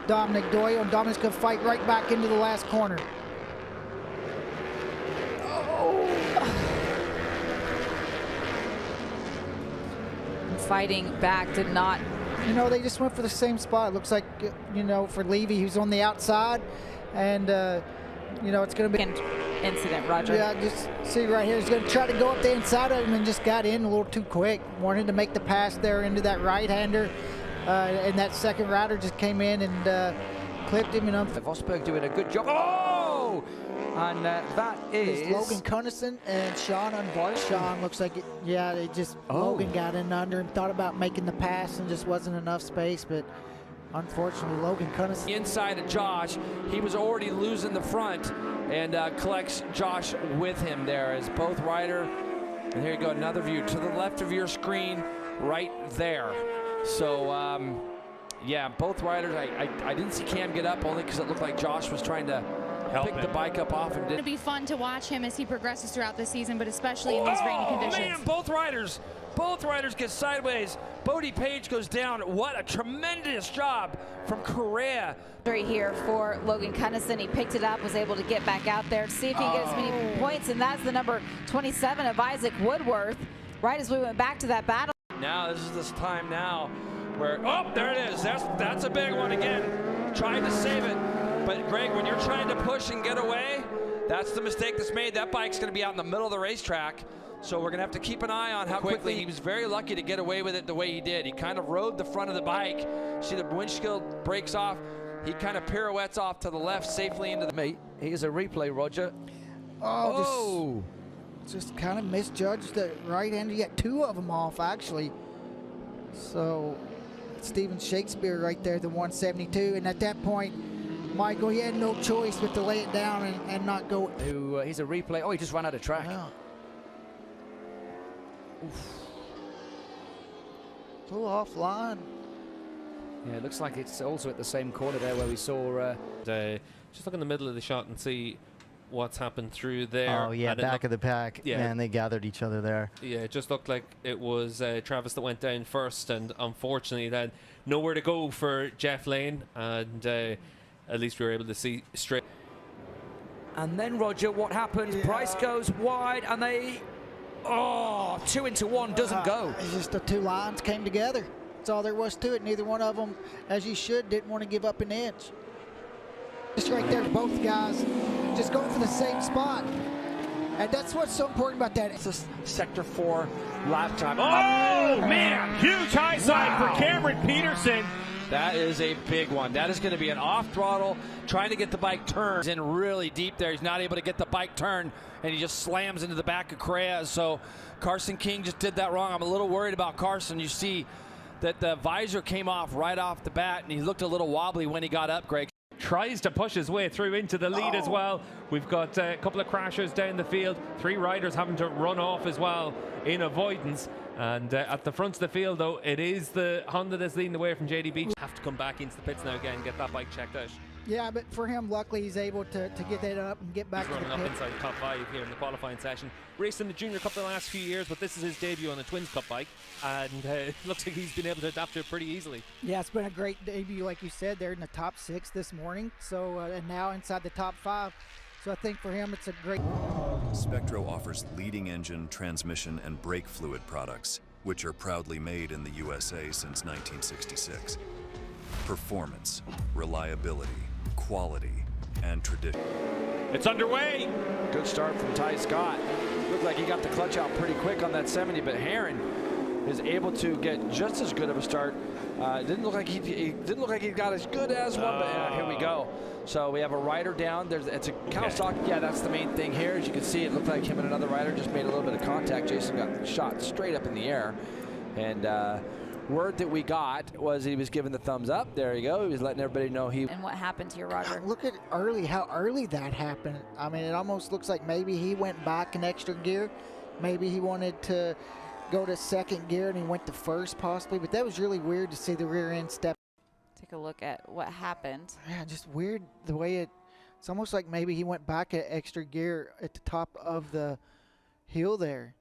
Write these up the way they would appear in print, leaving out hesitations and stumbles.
Dominic Doyle, and Dominic's going to fight right back into the last corner. Fighting back, did not. You know, they just went for the same spot. It looks like, you know, for Levy, who's on the outside, and, you know, it's going to be... Incident, Roger. Yeah, just see right here, he's going to try to go up the inside of him and just got in a little too quick. Wanted to make the pass there into that right-hander, and that second rider just came in and clipped him. And Vosberg doing a good job. Oh! And that is Logan Cunnison and Sean Unvar. Sean looks like, Logan got in under him, thought about making the pass and just wasn't enough space, but unfortunately Logan Cunnison. Inside of Josh, he was already losing the front, and collects Josh with him there as both rider. And here you go, another view to the left of your screen right there. So, yeah, both riders, I didn't see Cam get up only because it looked like Josh was trying to pick the bike up off and did. It'll be fun to watch him as he progresses throughout the season, but especially in these rainy conditions. Man, both riders get sideways. Bodie Page goes down. What a tremendous job from Correa. Right here for Logan Cunnison. He picked it up, was able to get back out there, see if he gets many points, and that's the number 27 of Isaac Woodworth. Right as we went back to that battle. Now this is this time now where, oh, there it is. That's a big one again. Trying to save it. But Greg, when you're trying to push and get away, that's the mistake that's made. That bike's going to be out in the middle of the racetrack. So we're going to have to keep an eye on how quickly. He was very lucky to get away with it the way he did. He kind of rode the front of the bike. See the windshield breaks off. He kind of pirouettes off to the left safely into the mate. Here's a replay, Roger. Just kind of misjudged the right end. You got two of them off, actually. So Steven Shakespeare right there, the 172. And at that point, Michael, he had no choice but to lay it down and not go. Here's a replay. Oh, he just ran out of track. Yeah. A little offline. Yeah, it looks like it's also at the same corner there where we saw. Just look in the middle of the shot and see what's happened through there. Oh yeah, back of the pack. Yeah, man, they gathered each other there. Yeah, it just looked like it was Travis that went down first, and unfortunately, then nowhere to go for Jeff Lane, and at least we were able to see straight. And then Roger, what happens? Yeah. Price goes wide, and they. Oh, 2 into 1 doesn't go. It's just the two lines came together. That's all there was to it. Neither one of them, as you should, didn't want to give up an inch. Just right there, both guys just going for the same spot. And that's what's so important about that. It's a sector 4 lap time. Oh, man, huge high side for Cameron Peterson. That is a big one. That is going to be an off throttle, trying to get the bike turned. He's in really deep there. He's not able to get the bike turned, and he just slams into the back of Correa. So Carson King just did that wrong. I'm a little worried about Carson. You see that the visor came off right off the bat, and he looked a little wobbly when he got up, Greg. Tries to push his way through into the lead as well. We've got a couple of crashers down the field. 3 riders having to run off as well in avoidance. And at the front of the field, though, it is the Honda that's leading the way from JD Beach. Have to come back into the pits now again, get that bike checked out. Yeah, but for him, luckily, he's able to get that up and get back to the pit. Running up inside the top 5 here in the qualifying session. Raced in the Junior Cup the last few years, but this is his debut on the Twins Cup bike, and it looks like he's been able to adapt to it pretty easily. Yeah, it's been a great debut, like you said. They're in the top 6 this morning, so and now inside the top 5. So I think for him, it's a great. Spectro offers leading engine, transmission, and brake fluid products, which are proudly made in the USA since 1966. Performance, reliability, quality, and tradition. It's underway. Good start from Ty Scott. Looked like he got the clutch out pretty quick on that 70, but Heron is able to get just as good of a start. Didn't look like he got as good as one, but here we go. So we have a rider down. It's a Kawasaki. Yeah, that's the main thing here. As you can see, it looked like him and another rider just made a little bit of contact. Jason got shot straight up in the air, and word that we got was he was giving the thumbs up. There you go. He was letting everybody know he. And what happened here, Roger? Look at how early that happened. I mean, it almost looks like maybe he went back in extra gear. Maybe he wanted to go to second gear and he went to first possibly, but that was really weird to see the rear end step. Take a look at what happened. Yeah, just weird the way it's almost like maybe he went back at extra gear at the top of the hill there.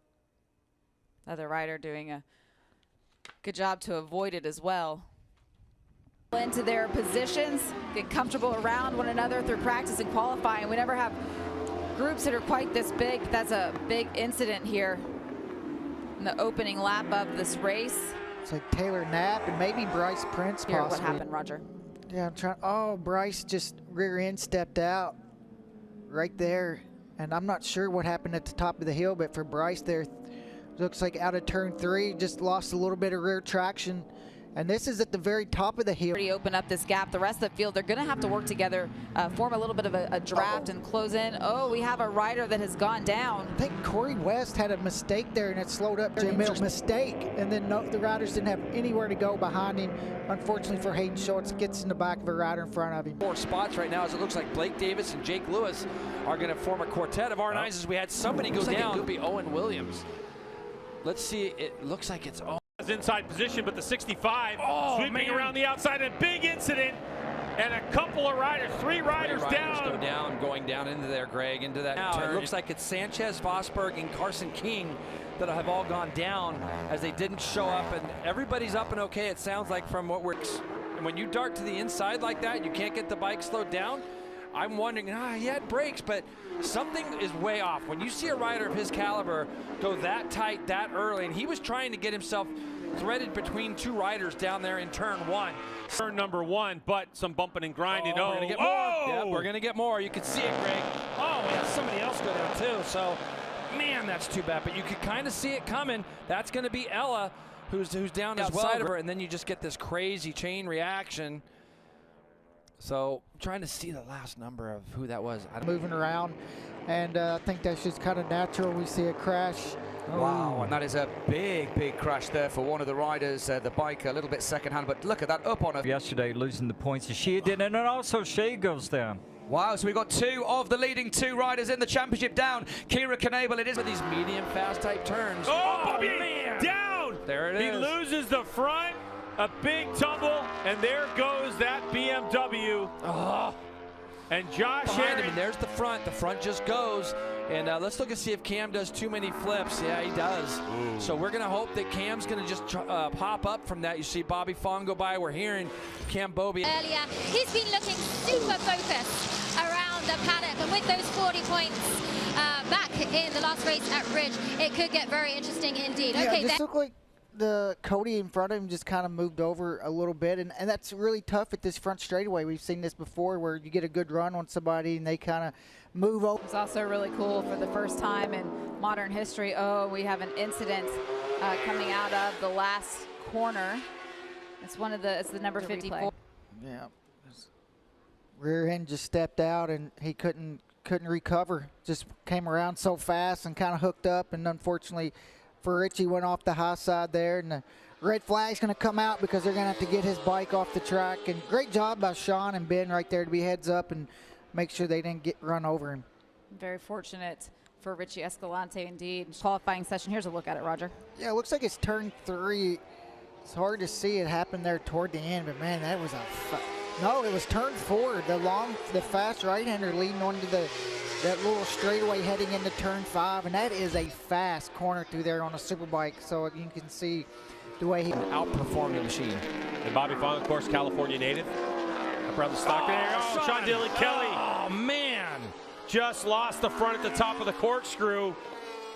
Another rider doing a good job to avoid it as well. into their positions, get comfortable around one another through practice and qualifying. We never have groups that are quite this big. That's a big incident here in the opening lap of this race. It's like Taylor Knapp and maybe Bryce Prince Here, possibly. what happened, Roger? Yeah, I'm trying. Oh, Bryce just rear end stepped out right there. And I'm not sure what happened at the top of the hill, but for Bryce there, looks like out of turn 3, just lost a little bit of rear traction. And this is at the very top of the hill. Already open up this gap. The rest of the field, they're going to have to work together, form a little bit of a draft and close in. Oh, we have a rider that has gone down. I think Corey West had a mistake there, and it slowed up Jim Mills' mistake. And then the riders didn't have anywhere to go behind him. Unfortunately for Hayden Schultz, gets in the back of a rider in front of him. 4 spots right now, as it looks like Blake Davis and Jake Lewis are going to form a quartet of R9s as we had somebody go down. It could be Owen Williams. Let's see. It looks like it's Owen. Inside position, but the 65 sweeping around the outside. A big incident, and a couple of riders, 3 riders down. Go down, going down into there, Greg, into that now, turn. It looks like it's Sanchez, Vosberg, and Carson King that have all gone down as they didn't show up, and everybody's up and okay, it sounds like, from what we're... And when you dart to the inside like that, you can't get the bike slowed down. I'm wondering, he had brakes, but something is way off. When you see a rider of his caliber go that tight, that early, and he was trying to get himself threaded between 2 riders down there in turn 1. Turn number 1, but some bumping and grinding. We're gonna get more. Yep, we're gonna get more. You can see it, Greg. Oh, we have somebody else go down too. So, man, that's too bad. But you could kind of see it coming. That's gonna be Ella, who's down outside of her, and then you just get this crazy chain reaction. So, I'm trying to see the last number of who that was. Moving around, and I think that's just kind of natural. We see a crash. Wow, and that is a big, big crash there for one of the riders. The bike a little bit second-hand, but look at that up on her. Yesterday, losing the points, she did, and then also Shea goes down. Wow, so we've got 2 of the leading 2 riders in the championship down. Kira Knebel, it is. For these medium fast type turns. Oh, man! Down! There it is. He loses the front, a big tumble, and there goes that BMW. Oh. And Josh behind him, and there's the front. The front just goes. And let's look and see if Cam does too many flips. Yeah, he does. Ooh. So we're going to hope that Cam's going to just pop up from that. You see Bobby Fong go by. We're hearing Cam Bobby. Earlier, he's been looking super focused around the paddock. And with those 40 points back in the last race at Ridge, it could get very interesting indeed. Yeah, okay, this looked like the Cody in front of him just kind of moved over a little bit, and that's really tough at this front straightaway. We've seen this before where you get a good run on somebody and they kind of move over. It's also really cool for the first time in modern history. Oh, we have an incident coming out of the last corner. It's the number 54. Yeah, rear end just stepped out and he couldn't recover. Just came around so fast and kind of hooked up, and unfortunately for Richie went off the high side there, and the red flag's going to come out because they're going to have to get his bike off the track. And great job by Sean and Ben right there to be heads up and make sure they didn't get run over him. Very fortunate for Richie Escalante indeed. Qualifying session. Here's a look at it, Roger. Yeah, it looks like it's turn 3. It's hard to see it happen there toward the end, but man, that was no, it was turn 4. The fast right-hander leading onto that little straightaway heading into turn 5, and that is a fast corner through there on a Superbike. So you can see the way he outperformed the machine. And Bobby Fong, of course, California native. From the stock there. Sean Dillon Kelly. Oh, man. Just lost the front at the top of the corkscrew.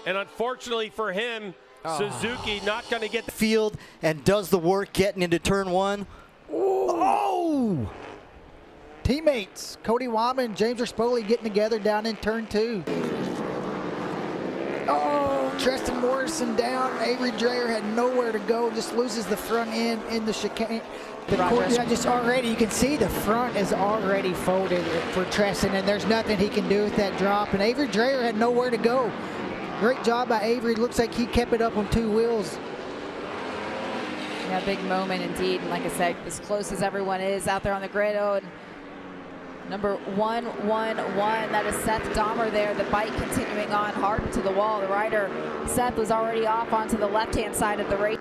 And unfortunately for him, Suzuki not going to get the field and does the work getting into turn 1. Oh! Teammates, Cody Wama and James Rispoli getting together down in turn 2. Oh, Tristan Morrison down. Avery Dreyer had nowhere to go, just loses the front end in the chicane. Just already, you can see the front is already folded for Tristan, and there's nothing he can do with that drop. And Avery Dreyer had nowhere to go. Great job by Avery. Looks like he kept it up on 2 wheels. Yeah, big moment indeed. And like I said, as close as everyone is out there on the grid. Oh, and number 111, that is Seth Dahmer there. The bike continuing on hard to the wall. The rider, Seth, was already off onto the left-hand side of the race.